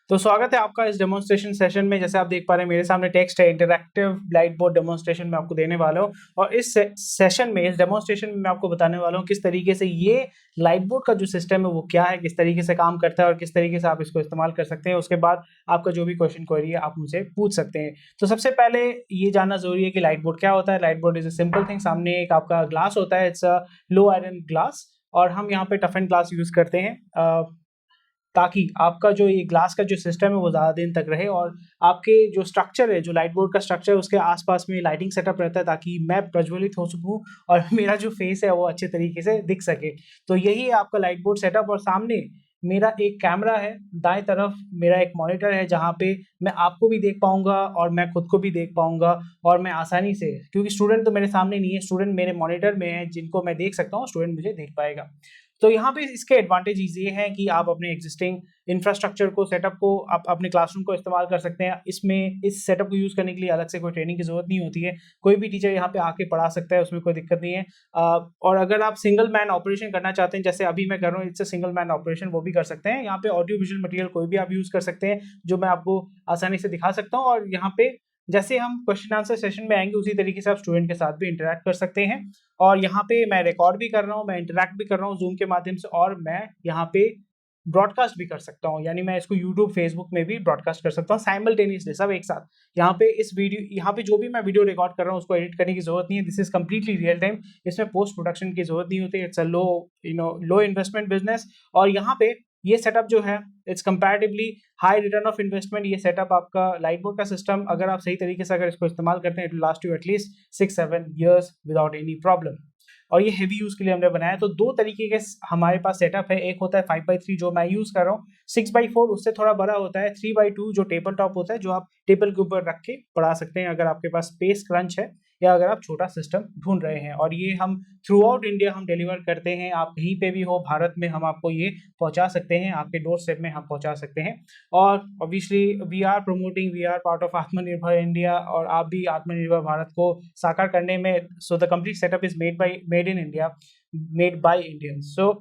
तो स्वागत है आपका इस डेमोन्स्ट्रेशन सेशन में। जैसे आप देख पा रहे हैं मेरे सामने टेक्स्ट है, इंटरैक्टिव ब्लाइट बोर्ड डेमोन्स्ट्रेशन मैं आपको देने वाला हूँ। और इस सेशन में, इस डेमोन्स्ट्रेशन में मैं आपको बताने वाला हूँ किस तरीके से ये लाइट बोर्ड का जो सिस्टम है वो क्या है, किस तरीके से काम करता है और किस तरीके से आप इसको इस्तेमाल कर सकते हैं। उसके बाद आपका जो भी क्वेश्चन क्वेरी है आप मुझसे पूछ सकते हैं। तो सबसे पहले ये जानना जरूरी है कि लाइट बोर्ड क्या होता है। Light board is a simple thing. सामने एक आपका ग्लास होता है, it's a low iron glass, और हम यहाँ पे टफन ग्लास यूज करते हैं ताकि आपका जो ये ग्लास का जो सिस्टम है वो ज़्यादा दिन तक रहे, और आपके जो स्ट्रक्चर है, जो लाइट बोर्ड का स्ट्रक्चर है, उसके आसपास में लाइटिंग सेटअप रहता है ताकि मैं प्रज्वलित हो सकूं और मेरा जो फेस है वो अच्छे तरीके से दिख सके। तो यही है आपका लाइट बोर्ड सेटअप। और सामने मेरा एक कैमरा है, दाएं तरफ मेरा एक मॉनिटर है जहाँ पे मैं आपको भी देख पाऊंगा और मैं खुद को भी देख पाऊंगा, और मैं आसानी से, क्योंकि स्टूडेंट तो मेरे सामने नहीं है, स्टूडेंट मेरे मॉनिटर में है जिनको मैं देख सकता हूँ, स्टूडेंट मुझे देख पाएगा। तो यहाँ पे इसके एडवांटेजेस ये हैं कि आप अपने एग्जिस्टिंग इंफ्रास्ट्रक्चर को, सेटअप को, आप अपने क्लासरूम को इस्तेमाल कर सकते हैं। इसमें इस सेटअप को यूज़ करने के लिए अलग से कोई ट्रेनिंग की जरूरत नहीं होती है। कोई भी टीचर यहाँ पे आके पढ़ा सकता है, उसमें कोई दिक्कत नहीं है। और अगर आप सिंगल मैन ऑपरेशन करना चाहते हैं, जैसे अभी मैं कर रहा हूँ, इट्स सिंगल मैन ऑपरेशन, वो भी कर सकते हैं। यहाँ पे ऑडियो विजुअल मटेरियल कोई भी आप यूज़ कर सकते हैं जो मैं आपको आसानी से दिखा सकता हूँ। और यहाँ पे जैसे हम क्वेश्चन आंसर सेशन में आएंगे उसी तरीके से आप स्टूडेंट के साथ भी इंटरेक्ट कर सकते हैं। और यहाँ पे मैं रिकॉर्ड भी कर रहा हूँ, मैं इंटरेक्ट भी कर रहा हूँ जूम के माध्यम से, और मैं यहाँ पे ब्रॉडकास्ट भी कर सकता हूँ, यानी मैं इसको यूट्यूब फेसबुक में भी ब्रॉडकास्ट कर सकता हूँ साइमल्टेनियसली, सब एक साथ। यहाँ पे इस वीडियो, यहाँ पे जो भी मैं वीडियो रिकॉर्ड कर रहा हूँ उसको एडिट करने की जरूरत नहीं है। This is completely real time, इसमें पोस्ट प्रोडक्शन की जरूरत नहीं होती। It's a low investment business. और यहाँ पे ये सेटअप जो है it's comparatively high return of investment. ये सेटअप आपका लाइट बोर्ड का सिस्टम, अगर आप सही तरीके से अगर इसको इस्तेमाल करते हैं, it will last you at least 6-7 years without any problem. और ये हेवी यूज के लिए हमने बनाया है। तो दो तरीके के हमारे पास सेटअप है। एक होता है 5x3 जो मैं यूज कर रहा हूँ, 6x4 उससे थोड़ा बड़ा होता है, 3x2 जो टेबल टॉप होता है, जो आप टेबल के ऊपर रख के पढ़ा सकते हैं अगर आपके पास स्पेस क्रंच है या अगर आप छोटा सिस्टम ढूंढ रहे हैं। और ये हम थ्रू आउट इंडिया हम डिलीवर करते हैं। आप कहीं पे भी हो भारत में, हम आपको ये पहुंचा सकते हैं, आपके डोर स्टेप में हम पहुंचा सकते हैं। और obviously we are promoting, we are part of Atmanirbhar India, और आप भी आत्मनिर्भर भारत को साकार करने में, so the complete setup is made in India, made by Indians. So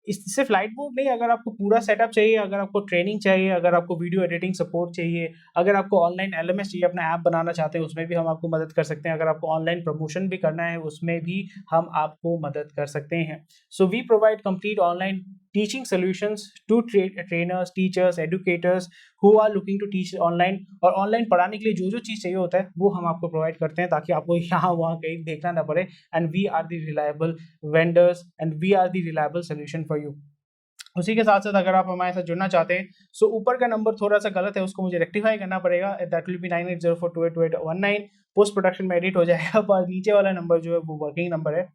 सिर्फ लाइट बोर्ड नहीं, अगर आपको पूरा सेटअप चाहिए, अगर आपको ट्रेनिंग चाहिए, अगर आपको वीडियो एडिटिंग सपोर्ट चाहिए, अगर आपको ऑनलाइन एलएमएस चाहिए, अपना ऐप बनाना चाहते हैं, उसमें भी हम आपको मदद कर सकते हैं। अगर आपको ऑनलाइन प्रमोशन भी करना है उसमें भी हम आपको मदद कर सकते हैं। So we provide complete online teaching solutions to trainers, teachers, educators who are looking to teach online. और ऑनलाइन पढ़ाने के लिए जो जो चीज़ चाहिए होता है वो हम आपको प्रोवाइड करते हैं ताकि आपको यहाँ वहाँ कहीं देखना ना पड़े। And we are the reliable vendors and we are the reliable solution for you. उसी के साथ साथ अगर आप हमारे साथ जुड़ना चाहते हैं, सो ऊपर का नंबर थोड़ा सा गलत है, उसको मुझे रेक्टिफाई करना पड़ेगा। That will be 9804282819। Post production में एडिट हो जाएगा, पर नीचे वाला नंबर जो है वो वर्किंग नंबर है।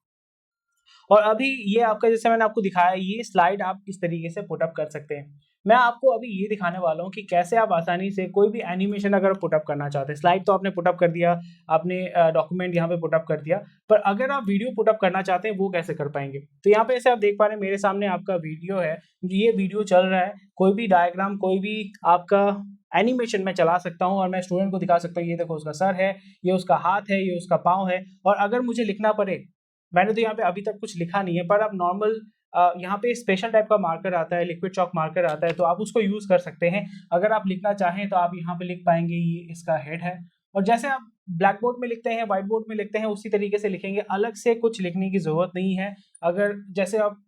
और अभी ये आपका, जैसे मैंने आपको दिखाया, ये स्लाइड आप इस तरीके से पुटअप कर सकते हैं। मैं आपको अभी ये दिखाने वाला हूँ कि कैसे आप आसानी से कोई भी एनिमेशन अगर पुटअप करना चाहते हैं। स्लाइड तो आपने पुटअप कर दिया, आपने डॉक्यूमेंट यहाँ पे पुटअप कर दिया, पर अगर आप वीडियो पुटअप करना चाहते हैं वो कैसे कर पाएंगे। तो यहाँ पे ऐसे आप देख पा रहे हैं मेरे सामने आपका वीडियो है, ये वीडियो चल रहा है। कोई भी डायग्राम, कोई भी आपका एनिमेशन मैं चला सकता हूँ और मैं स्टूडेंट को दिखा सकता हूँ, ये देखो उसका सर है, ये उसका हाथ है, ये उसका पाँव है। और अगर मुझे लिखना पड़े, मैंने तो यहाँ पे अभी तक कुछ लिखा नहीं है, पर आप नॉर्मल यहाँ पे स्पेशल टाइप का मार्कर आता है, लिक्विड चॉक मार्कर आता है, तो आप उसको यूज कर सकते हैं। अगर आप लिखना चाहें तो आप यहाँ पे लिख पाएंगे, ये इसका हेड है। और जैसे आप ब्लैक बोर्ड में लिखते हैं, व्हाइट बोर्ड में लिखते हैं, उसी तरीके से लिखेंगे, अलग से कुछ लिखने की जरूरत नहीं है। अगर जैसे आप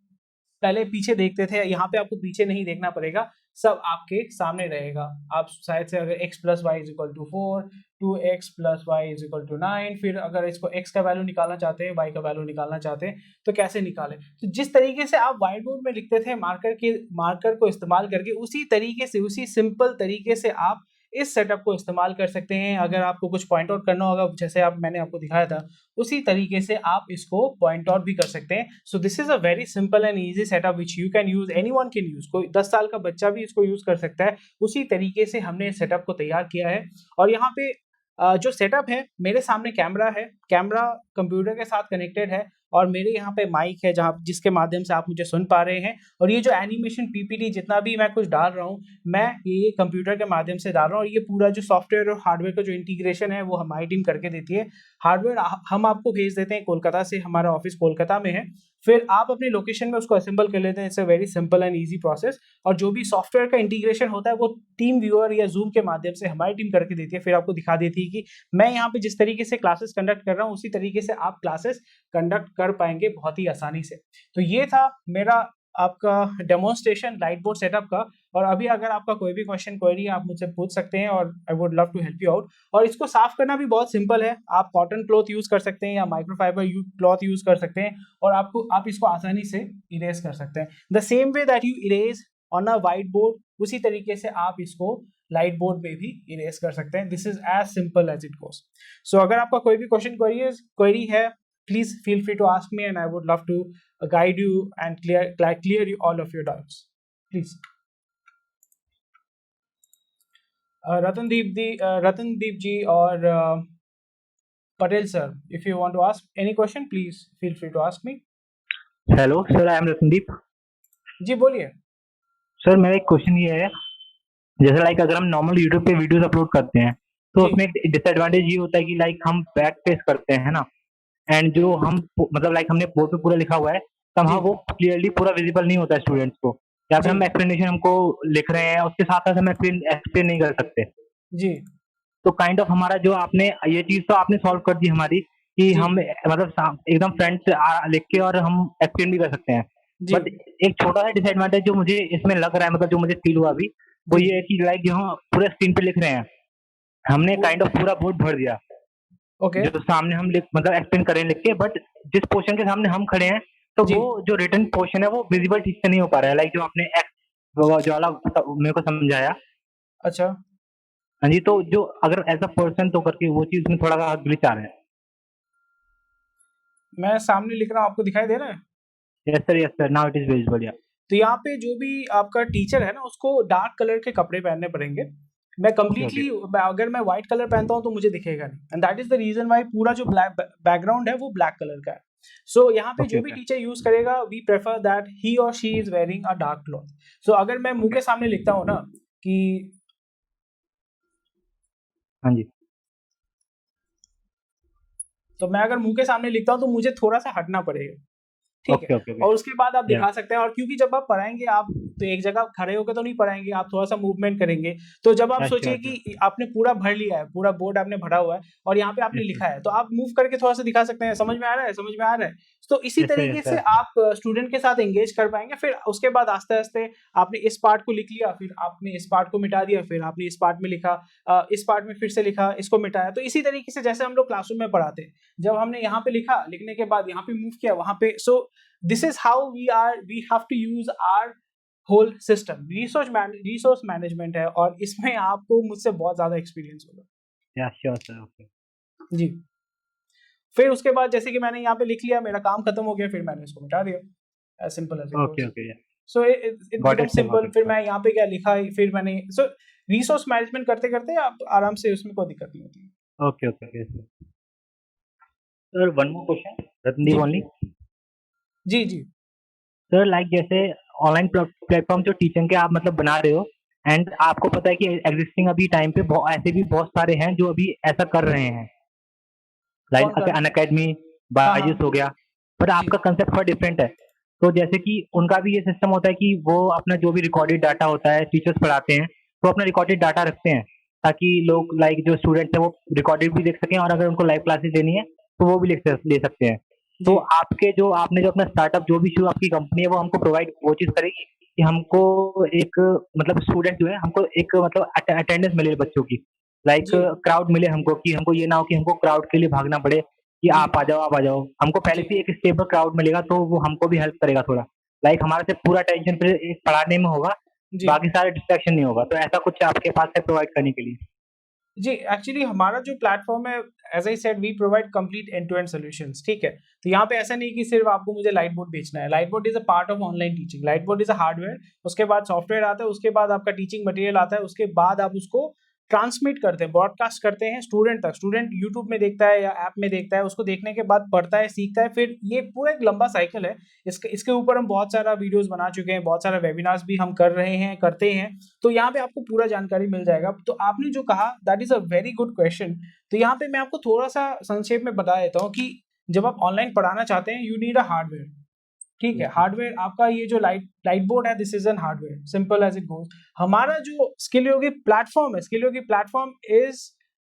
पहले पीछे देखते थे, यहाँ पे आपको पीछे नहीं देखना पड़ेगा, सब आपके सामने रहेगा। आप शायद से अगर x + y = 4, 2x + y = 9, फिर अगर इसको x का वैल्यू निकालना चाहते हैं, y का वैल्यू निकालना चाहते हैं, तो कैसे निकालें। तो जिस तरीके से आप व्हाइट बोर्ड में लिखते थे मार्कर को इस्तेमाल करके, उसी तरीके से, उसी सिंपल तरीके से आप इस सेटअप को इस्तेमाल कर सकते हैं। अगर आपको कुछ पॉइंट आउट करना होगा, जैसे मैंने आपको दिखाया था, उसी तरीके से आप इसको पॉइंट आउट भी कर सकते हैं। So this is a very simple and easy setup which you can use, anyone can use. कोई 10 साल का बच्चा भी इसको यूज कर सकता है। उसी तरीके से हमने इस सेटअप को तैयार किया है। और यहाँ पे जो सेटअप है, मेरे सामने कैमरा है, कैमरा कंप्यूटर के साथ कनेक्टेड है, और मेरे यहाँ पे माइक है जहाँ जिसके माध्यम से आप मुझे सुन पा रहे हैं। और ये जो एनिमेशन पीपीटी जितना भी मैं कुछ डाल रहा हूँ, मैं ये कंप्यूटर के माध्यम से डाल रहा हूँ। और ये पूरा जो सॉफ्टवेयर और हार्डवेयर का जो इंटीग्रेशन है वो हमारी टीम करके देती है। हार्डवेयर हम आपको भेज देते हैं कोलकाता से, हमारा ऑफिस कोलकाता में है। फिर आप अपनी लोकेशन में उसको असेंबल कर लेते हैं। It's a very simple and easy process. और जो भी सॉफ्टवेयर का इंटीग्रेशन होता है वो टीम व्यूअर या जूम के माध्यम से हमारी टीम करके देती है। फिर आपको दिखा देती है कि मैं यहाँ पे जिस तरीके से क्लासेस कंडक्ट कर रहा हूँ उसी तरीके से आप क्लासेस कंडक्ट कर पाएंगे बहुत ही आसानी से। तो ये था मेरा आपका डेमोन्स्ट्रेशन लाइट बोर्ड सेटअप का। और अभी अगर आपका कोई भी क्वेश्चन क्वेरी है आप मुझसे पूछ सकते हैं और I would love to help you out. और इसको साफ करना भी बहुत सिंपल है। आप कॉटन क्लॉथ यूज कर सकते हैं या माइक्रोफाइबर क्लॉथ यूज कर सकते हैं और आप इसको आसानी से इरेज कर सकते हैं। The same way that you erase on a white board, उसी तरीके से आप इसको लाइट बोर्ड में भी इरेज कर सकते हैं। This is as simple as it goes. So अगर आपका कोई भी क्वेश्चन क्वेरी है, please feel free to ask me and I would love to guide you and clear you all of your doubts. Please. Ratandeep ji or Patel sir, if you want to ask any question, please feel free to ask me. Hello sir, I am Ratandeep. जी बोलिए। Sir मेरा एक question ये है, जैसे like अगर हम normal YouTube पे वीडियोस अपलोड करते हैं तो जी उसमें एक डिसएडवांटेज ये होता है कि लाइक हम बैक फेस करते हैं ना, एंड जो हम मतलब लाइक हमने बोर्ड पे पूरा लिखा हुआ है तब जी हाँ वो क्लियरली पूरा विजिबल नहीं होता है स्टूडेंट्स को, या फिर जी हम एक्सप्लेनेशन हमको लिख रहे हैं उसके साथ साथ हम एक्सप्लेन नहीं कर सकते। जी तो काइंड ऑफ हमारा जो आपने ये चीज तो आपने सॉल्व कर दी हमारी कि जी हम मतलब एकदम फ्रंट लिख के और हम एक्सप्लेन भी कर सकते हैं। जी बट एक छोटा सा डिसएडवांटेज जो मुझे इसमें लग रहा है, मतलब जो मुझे फील हुआ अभी, वो जी ये है कि लाइक जो हम पूरे स्क्रीन पे लिख रहे हैं, हमने वो काइंड ऑफ पूरा बोर्ड भर दिया ओके जो सामने हम लिख मतलब एक्सप्लेन करें लिख के, बट जिस पोर्शन के सामने हम खड़े हैं तो जी वो जो रिटन पोर्शन है वो विजिबल ठीक से नहीं हो पा रहा है, लाइक जो आपने जो वाला मेरे को समझाया। अच्छा। हाँ जी, तो जो अगर एज अ पर्सन तो करके वो चीज में थोड़ा सा ग्लिच आ रहा है। मैं सामने लिख रहा हूँ, आपको दिखाई दे रहा है? Yes sir, now it is visible या। तो यहाँ पे जो भी आपका टीचर है ना उसको डार्क कलर के कपड़े पहनने पड़ेंगे। मैं ओके ओके कंप्लीटली अगर मैं व्हाइट कलर पहनता हूँ तो मुझे दिखेगा नहीं and that is the reason why पूरा जो ब्लैक बैकग्राउंड है वो ब्लैक कलर का है। सो यहाँ पे ओके जो भी ओके टीचर यूज करेगा वी प्रेफर दैट ही और she is wearing a dark cloth. So अगर मैं मुंह ओके। के सामने लिखता हूँ ना कि हाँ जी। तो मैं अगर मुंह के सामने लिखता हूँ तो मुझे थोड़ा सा हटना पड़ेगा, ठीक है। Okay okay okay. और उसके बाद आप या। दिखा सकते हैं। और क्योंकि जब आप पढ़ाएंगे आप तो एक जगह खड़े होकर तो नहीं पढ़ाएंगे, आप थोड़ा सा मूवमेंट करेंगे। तो जब आप यस सोचिए श्योर श्योर। कि आपने पूरा भर लिया है, पूरा बोर्ड आपने भरा हुआ है और यहाँ पे आपने यस लिखा है, तो आप मूव करके थोड़ा सा दिखा सकते हैं, समझ में आ रहा है, समझ में आ रहा है। तो इसी सर, तरीके यस से सर। आप स्टूडेंट के साथ एंगेज कर पाएंगे। फिर उसके बाद आस्ते आस्ते आपने इस पार्ट को लिख लिया, फिर आपने इस पार्ट को मिटा दिया, फिर आपने इस पार्ट में लिखा, इस पार्ट में फिर से लिखा, इसको मिटाया। तो इसी तरीके से जैसे हम लोग क्लासरूम में पढ़ाते हैं, जब हमने यहाँ पे लिखा, लिखने के बाद यहाँ पे मूव किया वहां पे। सो this is how we have to use our whole system। Resource management है और इसमें आपको मुझसे बहुत ज्यादा एक्सपीरियंस होगा। या श्योर सर। ओके जी। फिर उसके बाद जैसे कि मैंने यहाँ पे लिख लिया, मेरा काम खत्म हो गया, फिर मैंने इसको मिटा दिया, as simple as it okay goes. Okay. या so it got become it sir, got simple. It फिर गॉट मैं इट। यहाँ पे क्या लिखा, फिर मैंने सो रिसोर्स मैनेजमेंट करते करते आप आराम से, उसमें कोई दिक्कत नहीं होती। Okay okay okay sir. Sir one more question, जी रतनदीप ओनली। जी जी सर लाइक जैसे ऑनलाइन प्लेटफॉर्म जो टीचिंग के आप मतलब बना रहे हो, एंड आपको पता है कि एग्जिस्टिंग अभी टाइम पे ऐसे भी बहुत सारे हैं जो अभी ऐसा कर रहे हैं, कौन लाइक कर अन अकेडमी, हाँ बायजूस हाँ हो गया। पर जी आपका कंसेप्ट थोड़ा डिफरेंट है। तो जैसे कि उनका भी ये सिस्टम होता है कि वो अपना जो भी रिकॉर्डेड डाटा होता है, टीचर्स पढ़ाते हैं तो अपना रिकॉर्डेड डाटा रखते हैं ताकि लोग लाइक जो स्टूडेंट्स हैं वो रिकॉर्डेड भी देख सकें, और अगर उनको लाइव क्लासेस लेनी है तो वो भी ले सकते हैं। तो जी आपने जो अपना स्टार्टअप जो भी शुरू आपकी कंपनी है वो हमको प्रोवाइड वो चीज़ करेगी कि हमको एक मतलब स्टूडेंट जो है हमको एक मतलब अटेंडेंस मिले बच्चों की, लाइक जी क्राउड मिले हमको, कि हमको ये ना हो कि हमको क्राउड के लिए भागना पड़े कि जी आप आ जाओ आप आ जाओ। हमको पहले जी से एक स्टेबल क्राउड मिलेगा तो वो हमको भी हेल्प करेगा थोड़ा, लाइक हमारे से पूरा टेंशन फिर एक पढ़ाने में होगा, जी बाकी सारे डिस्ट्रैक्शन नहीं होगा। तो ऐसा कुछ आपके पास है प्रोवाइड करने के लिए? जी, एक्चुअली हमारा जो प्लेटफ़ॉर्म है, as I said we provide complete end to end solutions, ठीक है? तो यहाँ पे ऐसा नहीं कि सिर्फ़ आपको मुझे लाइट बोर्ड बेचना है। Light board is a part of online teaching. Light board is a hardware, उसके बाद सॉफ्टवेयर आता है, उसके बाद आपका टीचिंग मटेरियल आता है, उसके बाद आप उसको ट्रांसमिट करते हैं, ब्रॉडकास्ट करते हैं स्टूडेंट तक। स्टूडेंट यूट्यूब में देखता है या ऐप में देखता है, उसको देखने के बाद पढ़ता है, सीखता है, फिर ये पूरा एक लंबा साइकिल है। इसके ऊपर हम बहुत सारा वीडियोज़ बना चुके हैं, बहुत सारा वेबिनार्स भी हम कर रहे हैं, करते हैं। तो यहाँ पे आपको पूरा जानकारी मिल जाएगा। तो आपने जो कहा that is a very good question. तो यहाँ पे मैं आपको थोड़ा-सा संक्षेप में बता देता हूँ कि जब आप ऑनलाइन पढ़ाना चाहते हैं, यू नीड अ हार्डवेयर। ठीक है, यस सर। हार्डवेयर आपका ये जो लाइट बोर्ड है, this is an hardware, simple as it goes. हमारा जो स्किल योगी प्लेटफॉर्म है, skill Yogi platform is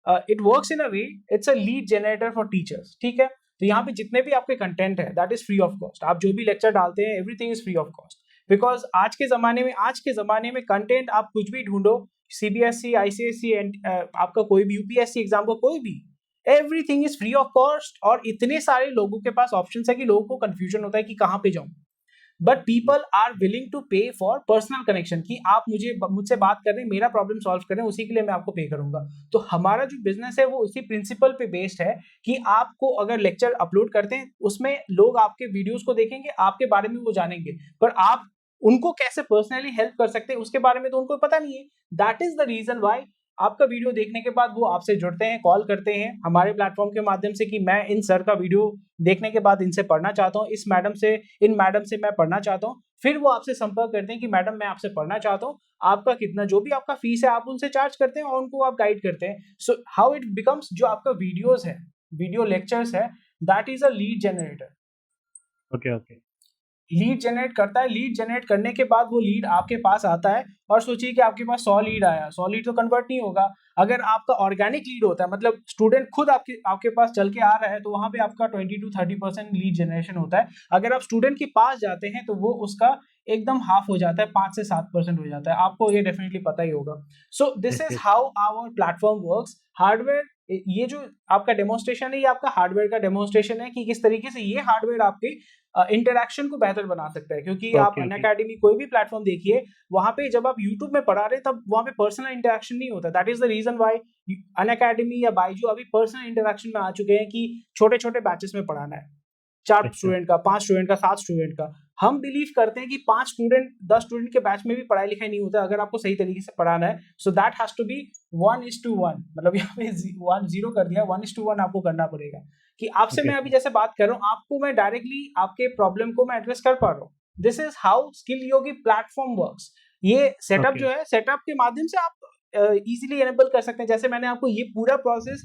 it works in a way, it's a lead generator for teachers, ठीक है। तो यहाँ पे जितने भी आपके कंटेंट है that is free of cost, आप जो भी लेक्चर डालते हैं everything is free of cost, because आज के जमाने में कंटेंट आप कुछ भी ढूंढो, सीबीएसई, आईसीएसई, आपका कोई भी यूपीएससी एग्जाम का कोई भी, everything is free of cost. और इतने सारे लोगों के पास ऑप्शन है कि लोगों को कंफ्यूजन होता है कि कहाँ पे जाऊं, but people are willing to pay for personal connection, कि आप मुझसे बात कर रहे हैं, मेरा प्रॉब्लम सॉल्व कर रहे हैं, उसी के लिए मैं आपको पे करूंगा। तो हमारा जो बिजनेस है वो उसी प्रिंसिपल पे बेस्ड है कि आपको अगर लेक्चर अपलोड करते हैं उसमें लोग आपके वीडियोस को देखेंगे, आपके बारे में वो जानेंगे, पर आप उनको कैसे पर्सनली हेल्प कर सकते हैं उसके बारे में तो उनको पता नहीं है। That is the reason why आपका वीडियो देखने के बाद वो आपसे जुड़ते हैं, कॉल करते हैं हमारे प्लेटफॉर्म के माध्यम से कि मैं इन सर का वीडियो देखने के बाद इनसे पढ़ना चाहता हूँ, इन मैडम से मैं पढ़ना चाहता हूँ। फिर वो आपसे संपर्क करते हैं कि मैडम मैं आपसे पढ़ना चाहता हूँ, आपका कितना, जो भी आपका फीस है आप उनसे चार्ज करते हैं और उनको आप गाइड करते हैं। सो हाउ इट बिकम्स, जो आपका वीडियोस है, वीडियो लेक्चर्स है, that is a lead generator. Okay, okay. Lead generate करता है, लीड जनरेट करने के बाद वो लीड आपके पास आता है, और सोचिए कि आपके पास 100 लीड आया, 100 लीड तो कन्वर्ट नहीं होगा। अगर आपका ऑर्गेनिक लीड होता है, मतलब स्टूडेंट खुद आपके पास चल के आ रहा है, तो वहां पे आपका 20 to 30% लीड जनरेशन होता है। अगर आप स्टूडेंट के पास जाते हैं तो वो उसका एकदम हाफ हो जाता है, 5 से 7% हो जाता है, आपको ये डेफिनेटली पता ही होगा। So this yes, is yes. How our platform works. Hardware, ये जो आपका डेमोन्स्ट्रेशन है, ये आपका हार्डवेयर का डेमोन्स्ट्रेशन है कि किस तरीके से ये हार्डवेयर आपके इंटरैक्शन को बेहतर बना सकता है। क्योंकि आप ओके, ओके। अनअकैडमी कोई भी प्लेटफॉर्म देखिए, वहां पे जब आप यूट्यूब में पढ़ा रहे हैं तब वहां पे पर्सनल इंटरैक्शन नहीं होता। That is the reason why Unacademy या बायजू अभी पर्सनल इंटरैक्शन में आ चुके हैं कि छोटे छोटे बैचेस में पढ़ाना है, 4 अच्छा। स्टूडेंट का, 5 स्टूडेंट का, 7 स्टूडेंट का। हम बिलीव करते हैं कि 5 स्टूडेंट 10 स्टूडेंट के बैच में भी पढ़ाई लिखाई नहीं होता अगर आपको सही तरीके से पढ़ाना है। So that has to be 1:1, मतलब यहाँ पे 1 0 कर दिया, 1:1 आपको करना पड़ेगा। कि आपसे ओके, मैं अभी ओके। जैसे बात कर रहा हूँ, आपको मैं डायरेक्टली आपके प्रॉब्लम को मैं एड्रेस कर पा रहा हूँ। This is how skill Yogi platform works. ये सेटअप ओके। जो है, सेटअप के माध्यम से आप इजीली एनेबल कर सकते हैं। जैसे मैंने आपको ये पूरा प्रोसेस,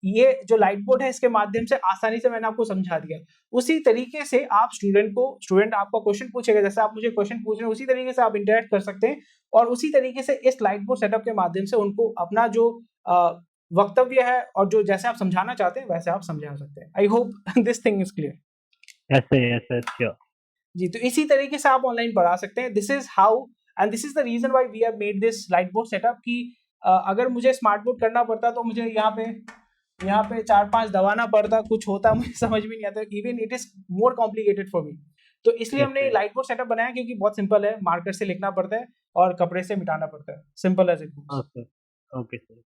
ये जो लाइट बोर्ड है इसके माध्यम से आसानी से मैंने आपको समझा दिया। उसी तरीके से आप स्टूडेंट आपका क्वेश्चन पूछेगा, जैसे आप मुझे क्वेश्चन पूछ रहे हैं उसी तरीके से आप इंटरेक्ट कर सकते हैं, और उसी तरीके से इस लाइट बोर्ड सेटअप के माध्यम से उनको अपना जो वक्तव्य है और जो जैसे आप समझाना चाहते हैं वैसे आप समझा सकते हैं। I hope this thing is clear. Yes sir, yes sir, sure. जी, तो इसी तरीके से आप ऑनलाइन पढ़ा सकते हैं। This is how and this is the reason why we have made this light board setup कि अगर मुझे स्मार्ट बोर्ड करना पड़ता तो मुझे यहाँ पे 4-5 दबाना पड़ता, कुछ होता मुझे समझ में नहीं आता, even it is more complicated for me. तो इसलिए यस हमने सर। लाइट बोर्ड सेटअप बनाया क्योंकि बहुत सिंपल है, मार्कर से लिखना पड़ता है और कपड़े से मिटाना पड़ता है, simple as it goes. Okay, okay sir.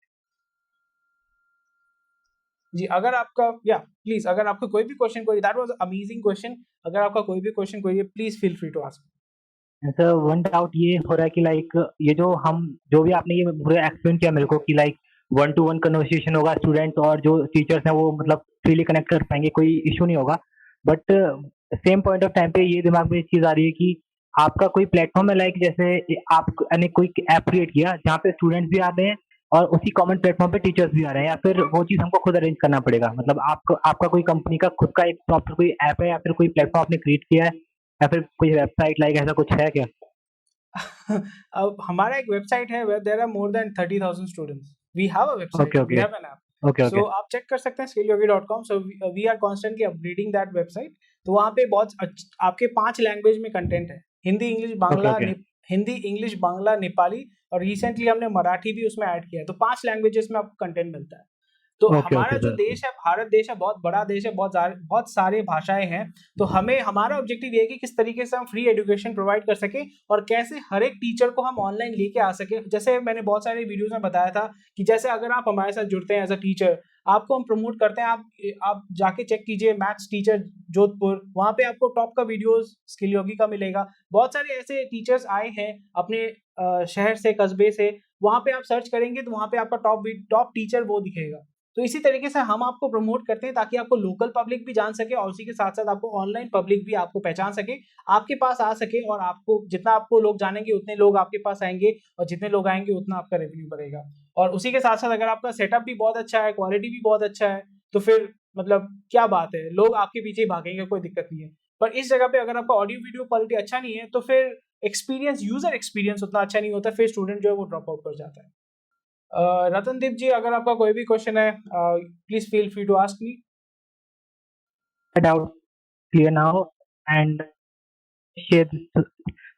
जी, अगर आपका या प्लीज अगर आपका कोई भी क्वेश्चन, कोई दैट वाज अमेजिंग क्वेश्चन, अगर आपका कोई भी क्वेश्चन कोई है please feel free to ask. Sir one doubt ये हो रहा है कि लाइक ये जो भी आपने ये पूरा एक्सप्लेन किया मेरे को कि लाइक 1-to-1 कन्वर्सेशन होगा, स्टूडेंट और जो टीचर्स हैं वो मतलब फ्रीली कनेक्ट कर पाएंगे, कोई इशू नहीं होगा। But same point of time पे ये दिमाग में एक चीज आ रही है कि आपका कोई प्लेटफॉर्म है, लाइक जैसे आप यानी कोई ऐप क्रिएट किया जहाँ पे स्टूडेंट्स भी आ रहे हैं और उसी कॉमन प्लेटफॉर्म पे टीचर्स भी आ रहे हैं, या फिर वो चीज हमको खुद अरेंज करना पड़ेगा? मतलब आपका कोई कंपनी का खुद का एक प्रॉपर कोई ऐप है, या फिर कोई प्लेटफॉर्म आपने क्रिएट किया है, या फिर कोई वेबसाइट लाइक ऐसा कुछ है क्या? अब हमारा एक वेबसाइट है where there are more than 30,000 students. We have a website, okay, we okay. have an app. Okay, So okay. आप चेक कर सकते हैं skillyogi.com. So we are constantly upgrading that website. तो वहाँ पे आपके 5 लैंग्वेज में कंटेंट है, okay, okay. Hindi, English, Bangla, Nepali, और रिसेंटली हमने मराठी भी उसमें ऐड किया है। तो 5 लैंग्वेजेस में आपको कंटेंट मिलता है। तो ओके, हमारा ओके जो सर। देश है, भारत देश है, बहुत बड़ा देश है, बहुत सारे भाषाएं हैं। तो हमारा ऑब्जेक्टिव ये है कि किस तरीके से हम फ्री एजुकेशन प्रोवाइड कर सके और कैसे हर एक टीचर को हम ऑनलाइन लेके आ सके। जैसे मैंने बहुत सारे वीडियोस में बताया था कि जैसे अगर आप हमारे साथ जुड़ते हैं एज अ टीचर, आपको हम प्रमोट करते हैं, आप जाके चेक कीजिए मैथ्स टीचर जोधपुर, वहाँ पे आपको टॉप का वीडियोस स्किल योगी का मिलेगा। बहुत सारे ऐसे टीचर्स आए हैं अपने शहर से, कस्बे से, वहाँ पे आप सर्च करेंगे तो वहाँ पे आपका टॉप टीचर वो दिखेगा। तो इसी तरीके से हम आपको प्रमोट करते हैं ताकि आपको लोकल पब्लिक भी जान सके और उसी के साथ साथ आपको ऑनलाइन पब्लिक भी आपको पहचान सके, आपके पास आ सके, और जितना आपको लोग जानेंगे उतने लोग आपके पास आएंगे, और जितने लोग आएंगे उतना आपका रेवेन्यू बढ़ेगा। और उसी के साथ साथ अगर आपका सेटअप भी बहुत अच्छा है, क्वालिटी भी बहुत अच्छा है, तो फिर मतलब क्या बात है, लोग आपके पीछे ही भागेंगे, कोई दिक्कत नहीं है। पर इस जगह पे अगर आपका ऑडियो वीडियो क्वालिटी अच्छा नहीं है तो फिर यूजर एक्सपीरियंस उतना अच्छा नहीं होता, फिर स्टूडेंट जो है वो ड्रॉप आउट कर जाता है। रतनदीप जी, अगर आपका कोई भी क्वेश्चन है, please feel free to ask me. Doubt clear now and share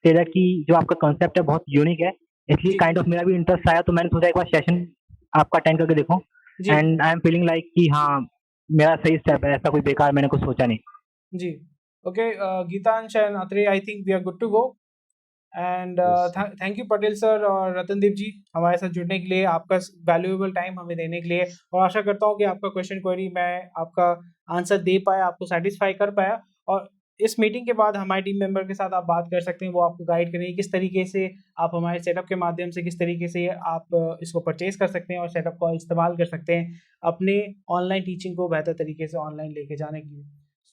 तेरा कि जो आपका कॉन्सेप्ट है बहुत यूनिक है, इसलिए जी काइंड ऑफ मेरा भी इंटरेस्ट आया, तो मैंने सोचा एक बार सेशन आपका अटेंड करके देखूं। जी and I am feeling like कि हाँ, मेरा सही स्टेप है, ऐसा कोई बेकार मैंने कुछ सोचा नहीं। जी। Okay, Geetansh and Atre, I think we are good to go. And yes thank you Patel sir और रतनदीप जी हमारे साथ जुड़ने के लिए, आपका वैल्यूएबल टाइम हमें देने के लिए। और आशा करता हूँ कि आपका क्वेश्चन क्वेरी मैं आपका आंसर दे पाया, आपको सेटिस्फाई कर पाया। और इस मीटिंग के बाद हमारे टीम मेंबर के साथ आप बात कर सकते हैं, वो आपको गाइड करेंगे किस तरीके से आप हमारे सेटअप के माध्यम से किस तरीके से आप इसको परचेज कर सकते हैं और सेटअप को इस्तेमाल कर सकते हैं अपने ऑनलाइन टीचिंग को बेहतर तरीके से ऑनलाइन लेके जाने के लिए।